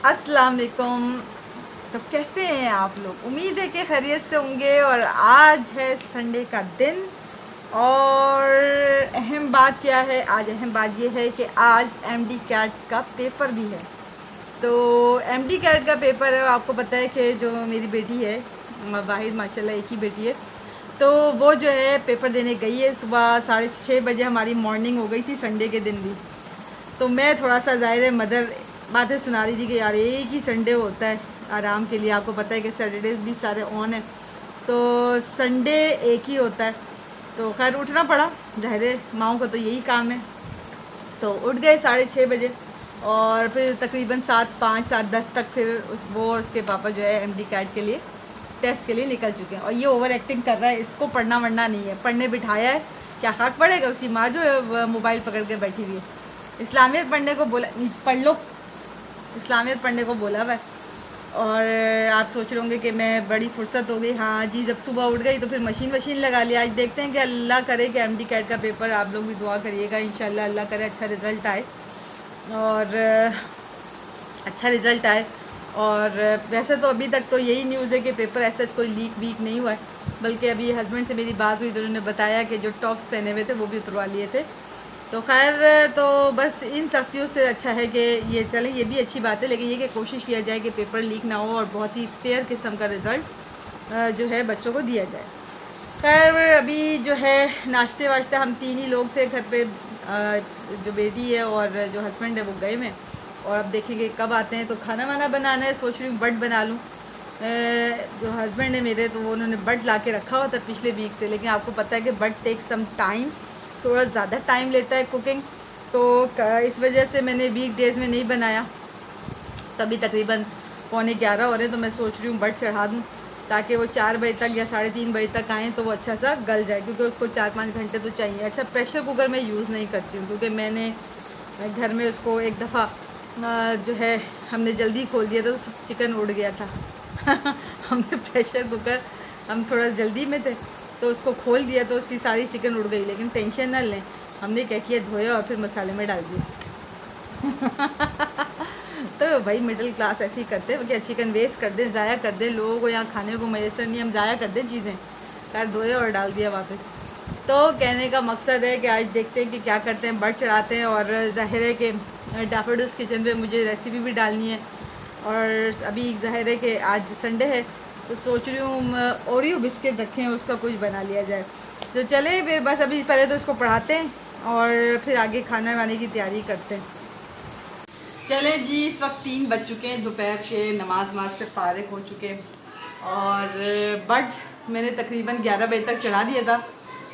अस्सलाम वालेकुम। तो कैसे हैं आप लोग? उम्मीद है कि खैरियत से होंगे। और आज है संडे का दिन और अहम बात क्या है? आज अहम बात ये है कि आज एमडी कैट का पेपर भी है। तो एमडी कैट का पेपर है और आपको पता है कि जो मेरी बेटी है वाहिद, माशाल्लाह एक ही बेटी है, तो वो जो है पेपर देने गई है। सुबह 6:30 बजे हमारी मॉर्निंग हो गई थी संडे के दिन भी। तो मैं थोड़ा सा ज़ाहिर है मदर बातें सुना रही थी कि यार एक ही संडे होता है आराम के लिए। आपको पता है कि सैटरडेज़ भी सारे ऑन है, तो संडे एक ही होता है। तो खैर उठना पड़ा, ज़ाहिर है माओं का तो यही काम है। तो उठ गए 6:30 बजे और फिर तकरीबन 7:05 7:10 तक फिर वो और उसके पापा जो है एमडी कैट के लिए टेस्ट के लिए निकल चुके हैं। और ये ओवर एक्टिंग कर रहा है, इसको पढ़ना वढ़ना नहीं है, पढ़ने बिठाया है, क्या खाक पढ़ेगा? उसकी माँ जो है वो मोबाइल पकड़ के बैठी हुई है। इस्लामियत पढ़ने को बोला, पढ़ लो, इस्लामियत पढ़ने को बोला हुआ है। और आप सोच रहे होंगे कि मैं बड़ी फुर्सत हो गई। हाँ जी, जब सुबह उठ गई तो फिर मशीन लगा लिया। आज देखते हैं कि अल्लाह करे कि एमडी कैट का पेपर, आप लोग भी दुआ करिएगा, इंशाल्लाह अल्लाह करे अच्छा रिज़ल्ट आए और अच्छा रिज़ल्ट आए। और वैसे तो अभी तक तो यही न्यूज़ है कि पेपर ऐसा कोई लीक वीक नहीं हुआ है, बल्कि अभी हस्बैंड से मेरी बात हुई तो उन्होंने बताया कि जो टॉप्स पहने हुए थे वो भी उतरवा लिए थे। तो खैर, तो बस इन सख्तियों से अच्छा है कि ये चले, ये भी अच्छी बात है, लेकिन ये कि कोशिश किया जाए कि पेपर लीक ना हो और बहुत ही फेयर किस्म का रिज़ल्ट जो है बच्चों को दिया जाए। खैर अभी जो है नाश्ते वाश्ते हम 3 ही लोग थे घर पे, जो बेटी है और जो हस्बैंड है वो गए में। और अब देखेंगे कब आते हैं। तो खाना वाना बनाना है, सोच रही हूँ बट बना लूँ। जो हस्बैंड है मेरे, तो वो उन्होंने बट ला के रखा हुआ था पिछले वीक से, लेकिन आपको पता है कि बट टेक सम टाइम, थोड़ा ज़्यादा टाइम लेता है कुकिंग। तो इस वजह से मैंने वीक डेज़ में नहीं बनाया। तभी तकरीबन 11:15 हो रहे हैं, तो मैं सोच रही हूँ बट चढ़ा दूँ ताकि वो 4 बजे तक या 3:30 बजे तक आएँ तो वो अच्छा सा गल जाए, क्योंकि उसको 4-5 घंटे तो चाहिए। अच्छा, प्रेशर कुकर मैं यूज़ नहीं करती हूँ क्योंकि मैंने घर में उसको एक दफ़ा जो है हमने जल्दी खोल दिया था तो सब चिकन उड़ गया था। हमने प्रेशर कुकर, हम थोड़ा जल्दी में थे तो उसको खोल दिया तो उसकी सारी चिकन उड़ गई। लेकिन टेंशन ना लें, हमने क्या किया, धोया और फिर मसाले में डाल दिए। तो भाई मिडिल क्लास ऐसे ही करते हैं, क्या चिकन वेस्ट कर दें, ज़ाया कर दें, लोगों को यहाँ खाने को मैसर नहीं, हम ज़ाया कर दें चीज़ें। खैर धोया और डाल दिया वापस। तो कहने का मकसद है कि आज देखते हैं कि क्या करते हैं, बट चढ़ाते हैं। और ज़ाहिर है कि डैफोडिल्स किचन पे मुझे रेसिपी भी डालनी है। और अभी ज़ाहिर है कि आज संडे है तो सोच रही हूँ ओरियो बिस्किट रखें, उसका कुछ बना लिया जाए। तो चले फिर, बस अभी पहले तो उसको पढ़ाते हैं और फिर आगे खाना वाने की तैयारी करते हैं। चले जी, इस वक्त 3 बज चुके हैं, दोपहर के नमाज से फारिग हो चुके हैं। और बट मैंने तकरीबन 11 बजे तक चढ़ा दिया था,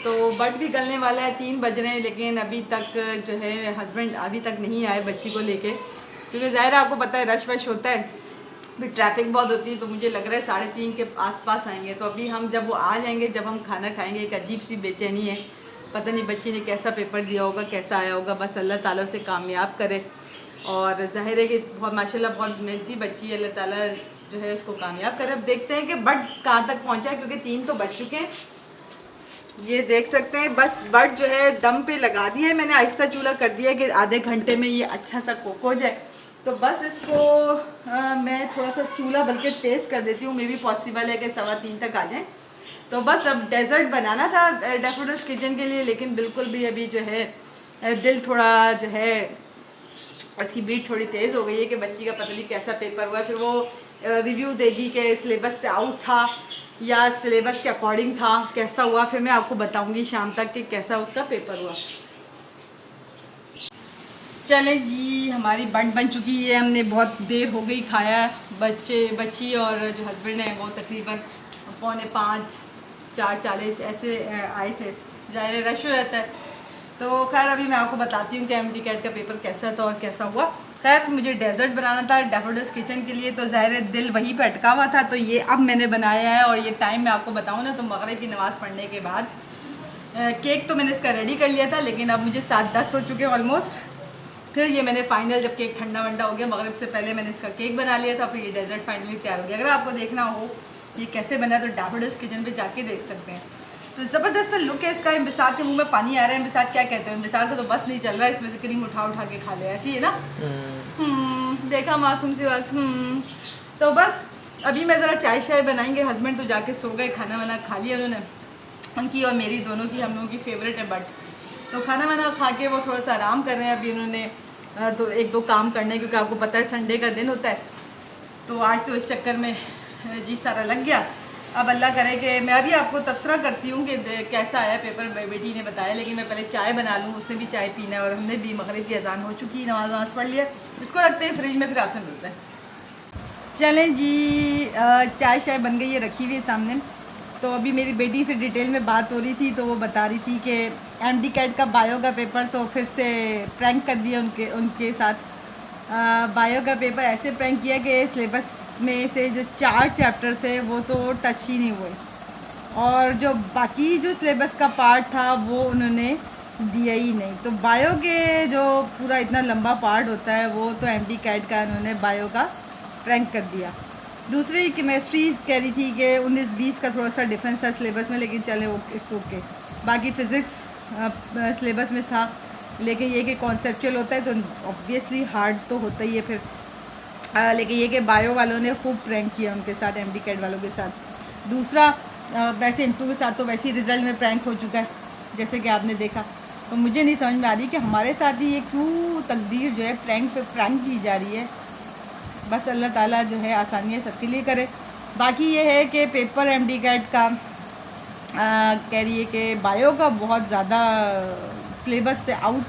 तो बट भी गलने वाला है, 3 बज रहे हैं, लेकिन अभी तक जो है हस्बैंड अभी तक नहीं आए बच्ची को लेके, क्योंकि ज़ाहिर है आपको पता है रश वश होता है, फिर ट्रैफिक बहुत होती है। तो मुझे लग रहा है 3:30 के आसपास आएंगे। तो अभी हम जब वो आ जाएंगे, जब हम खाना खाएंगे, एक अजीब सी बेचैनी है, पता नहीं बच्ची ने कैसा पेपर दिया होगा, कैसा आया होगा। बस अल्लाह ताला उसे कामयाब करे। और ज़ाहिर है कि बहुत माशाल्लाह बहुत मेहनती बच्ची है, अल्लाह ताला जो है उसको कामयाब करे। अब देखते हैं कि बट कहाँ तक पहुँचा है, क्योंकि 3 तो बज चुके हैं। ये देख सकते हैं, बस बट जो है दम पे लगा दिया है मैंने, आहिस्ता चूल्हा कर दिया है कि आधे घंटे में ये अच्छा सा कुक हो जाए। तो बस इसको मैं थोड़ा सा चूल्हा बल्कि तेज़ कर देती हूँ, मे भी पॉसिबल है कि 3:15 तक आ जाए। तो बस अब डेजर्ट बनाना था डैफोडिल्स किचन के लिए, लेकिन बिल्कुल भी अभी जो है दिल थोड़ा जो है उसकी बीट थोड़ी तेज़ हो गई है कि बच्ची का पता नहीं कैसा पेपर हुआ। फिर वो रिव्यू देगी कि सिलेबस से आउट था या सिलेबस के अकॉर्डिंग था, कैसा हुआ, फिर मैं आपको बताऊंगी शाम तक कि कैसा उसका पेपर हुआ। चले जी, हमारी बट बन चुकी है, हमने बहुत देर हो गई खाया। बच्ची और जो हस्बैंड है वो तकरीबन 4:45 4:40 ऐसे आए थे। ज़ाहिर रश हो जाता है। तो खैर अभी मैं आपको बताती हूँ कि एमडी कैट का पेपर कैसा था और कैसा हुआ। खैर मुझे डेजर्ट बनाना था डैफोडिल्स किचन के लिए, तो ज़ाहिर दिल वहीं पे अटका हुआ था, तो ये अब मैंने बनाया है। और ये टाइम मैं आपको बताऊँ ना, तो मगरिब की नमाज़ पढ़ने के बाद केक तो मैंने इसका रेडी कर लिया था, लेकिन अब मुझे 7:10 हो चुके हैं ऑलमोस्ट। फिर ये मैंने फाइनल जब केक ठंडा वंडा हो गया, मगरिब से पहले मैंने इसका केक बना लिया था, फिर ये डेजर्ट फाइनली तैयार हो गया। अगर आपको देखना हो ये कैसे बना तो डैफोडिल्स किचन पे जाके देख सकते हैं। तो ज़बरदस्त लुक है इसका। इम्बिसार के मुंह में पानी आ रहा है। इम्बिसार क्या कहते हैं, इम्बिसार को तो बस नहीं चल रहा है, इसमें से क्रीम उठा के खा ले, ऐसी है ना। देखा मासूम सी बात। तो बस अभी मैं ज़रा चाय शाय बनाएंगे। हस्बैंड तो जाके सो गए, खाना वाना खा लिया उन्होंने, उनकी और मेरी दोनों की, हम लोगों की फेवरेट है बट। तो खाना वाना खा के वो थोड़ा सा आराम कर रहे हैं। अभी उन्होंने तो एक दो काम करने, क्योंकि आपको पता है संडे का दिन होता है, तो आज तो इस चक्कर में जी सारा लग गया। अब अल्लाह करे कि मैं अभी आपको तबसरा करती हूँ कि कैसा आया पेपर, बेटी ने बताया। लेकिन मैं पहले चाय बना लूँ, उसने भी चाय पीना है और हमने भी मगरिब की अजान हो चुकी, नमाज वमाज पढ़ लिया। इसको रखते हैं फ्रिज में, फिर आपसे मिलते हैं। चलें जी, चाय शाय बन गई है, रखी हुई है सामने। तो अभी मेरी बेटी से डिटेल में बात हो रही थी, तो वो बता रही थी कि एमडी कैट का बायो का पेपर तो फिर से प्रैंक कर दिया उनके साथ। बायो का पेपर ऐसे प्रैंक किया कि सिलेबस में से जो 4 चैप्टर थे वो तो टच ही नहीं हुए, और जो बाकी जो सिलेबस का पार्ट था वो उन्होंने दिया ही नहीं। तो बायो के जो पूरा इतना लंबा पार्ट होता है वो तो एमडी कैट का उन्होंने बायो का प्रैंक कर दिया। दूसरी केमिस्ट्री कह रही थी कि 19-20 का थोड़ा सा डिफरेंस था सिलेबस में, लेकिन चले इट्स ओके। बाकी फ़िज़िक्स सिलेबस में था, लेकिन ये कि कॉन्सेप्चुअल होता है तो ऑब्वियसली हार्ड तो होता ही है फिर। लेकिन ये कि बायो वालों ने खूब प्रैंक किया उनके साथ, एमडी कैट वालों के साथ। दूसरा वैसे इंटू के साथ तो वैसे ही रिज़ल्ट में प्रैंक हो चुका है, जैसे कि आपने देखा। तो मुझे नहीं समझ में आ रही कि हमारे साथ ही ये क्यों तकदीर जो है प्रैंक पे प्रैंक की जा रही है। बस अल्लाह ताला जो है आसानियाँ सबके लिए करे। बाकी ये है कि पेपर एमडी कैट का कह रही है कि बायो का बहुत ज़्यादा सिलेबस से आउट,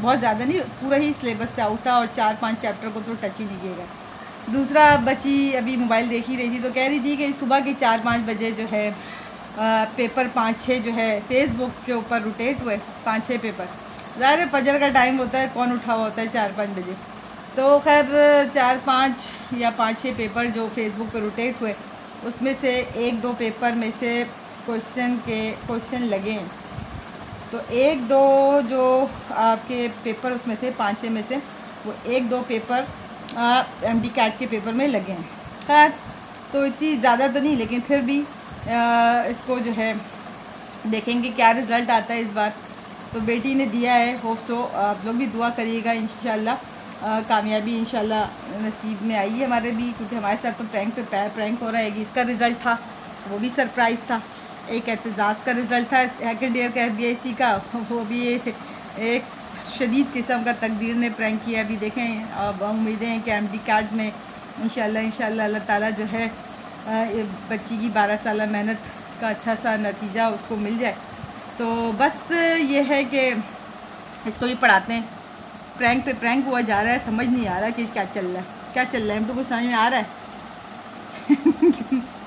बहुत ज़्यादा नहीं, पूरा ही सिलेबस से आउट था, और 4-5 चैप्टर को तो टच ही नहीं किएगा। दूसरा बच्ची अभी मोबाइल देख ही रही थी, तो कह रही थी कि सुबह के 4-5 बजे जो है पेपर 5-6 जो है फेसबुक के ऊपर रोटेट हुए, 5-6 पेपर। ज़ाहिर फजर का टाइम होता है, कौन उठा हुआ होता है 4-5 बजे। तो खैर 4-5 या 5-6 पेपर जो फेसबुक पर रोटेट हुए, उसमें से 1-2 पेपर में से क्वेश्चन लगे हैं। तो 1-2 जो आपके पेपर उसमें थे 5-6 में से, वो 1-2 पेपर एमडी कैट के पेपर में लगे हैं। खैर तो इतनी ज़्यादा तो नहीं, लेकिन फिर भी इसको जो है देखेंगे क्या रिज़ल्ट आता है इस बार। तो बेटी ने दिया है, होप सो आप लोग भी दुआ करिएगा, इंशाल्लाह कामयाबी इंशाल्लाह नसीब में आई है हमारे भी, क्योंकि हमारे साथ तो प्रैंक पे प्रैंक हो रहा है। इसका रिज़ल्ट था, वो भी सरप्राइज़ था। एक एहतजाज का रिज़ल्ट था सेकंड ईयर का FBIC का, वो भी एक शदीद किस्म का तकदीर ने प्रैंक किया। अभी देखें, अब उम्मीदें हैं कि एमडी कैट में इंशाल्लाह अल्लाह ताला जो है बच्ची की 12 साल मेहनत का अच्छा सा नतीजा उसको मिल जाए। तो बस ये है कि इसको भी पढ़ाते हैं। प्रैंक पे प्रैंक हुआ जा रहा है, समझ नहीं आ रहा कि क्या चल रहा है, क्या चल रहा है। M2 को समझ में आ रहा है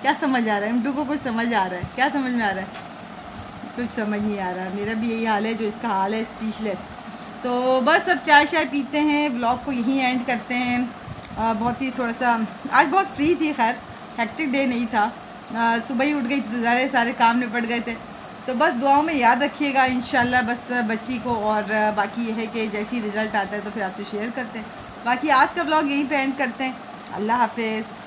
क्या समझ आ रहा है M2 को? कुछ समझ आ रहा है? क्या समझ में आ रहा है? कुछ समझ नहीं आ रहा। मेरा भी यही हाल है जो इसका हाल है, स्पीचलेस। तो बस अब चाय शाय पीते हैं, व्लॉग को यहीं एंड करते हैं। बहुत ही थोड़ा सा आज बहुत फ्री थी, खैर हेक्टिक डे नहीं था। सुबह ही उठ गई तो सारे काम निपट गए थे। तो बस दुआओं में याद रखिएगा इंशाल्लाह बस बच्ची को, और बाकी ये है कि जैसे ही रिज़ल्ट आता है तो फिर आपसे शेयर करते हैं। बाकी आज का व्लॉग यहीं पे एंड करते हैं। अल्लाह हाफिज़।